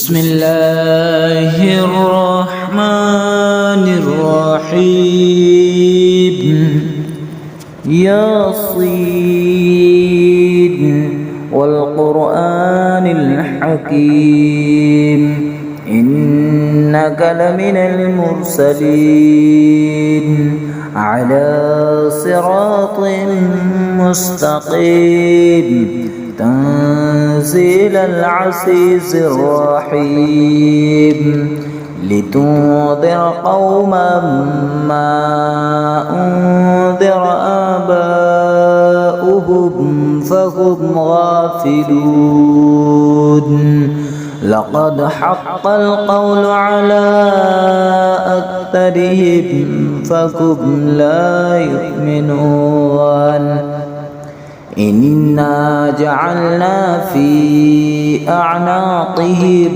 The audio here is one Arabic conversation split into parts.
بسم الله الرحمن الرحيم ياسين والقرآن الحكيم إنك لمن المرسلين على صراط مستقيم تنزيل العزيز الرحيم لتنذر قوما ما أنذر آباؤهم فهم غافلون لقد حق القول على أكثرهم فهم لا يؤمنون إنا جعلنا في أعناقهم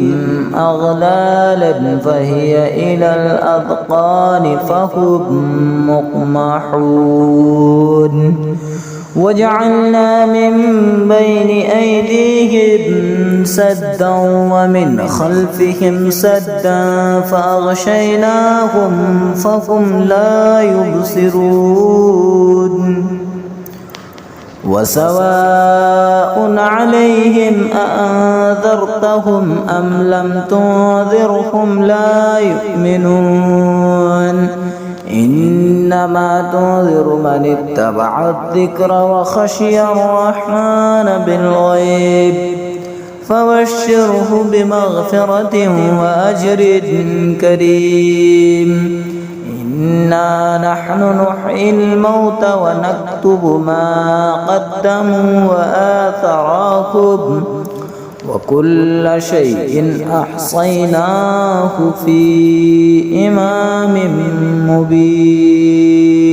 أغلالا فهي إلى الأذقان فهم مقمحون وجعلنا من بين أيديهم سدا ومن خلفهم سدا فأغشيناهم فهم لا يبصرون وسواء عليهم أأنذرتهم أم لم تنذرهم لا يؤمنون إنما تنذر من اتبع الذكر وخشي الرحمن بالغيب فبشره بمغفرة وأجر كريم إنا نحن نحيي الموت ونكتب ما قدموا وآثارهم وكل شيء أحصيناه في إمام مبين.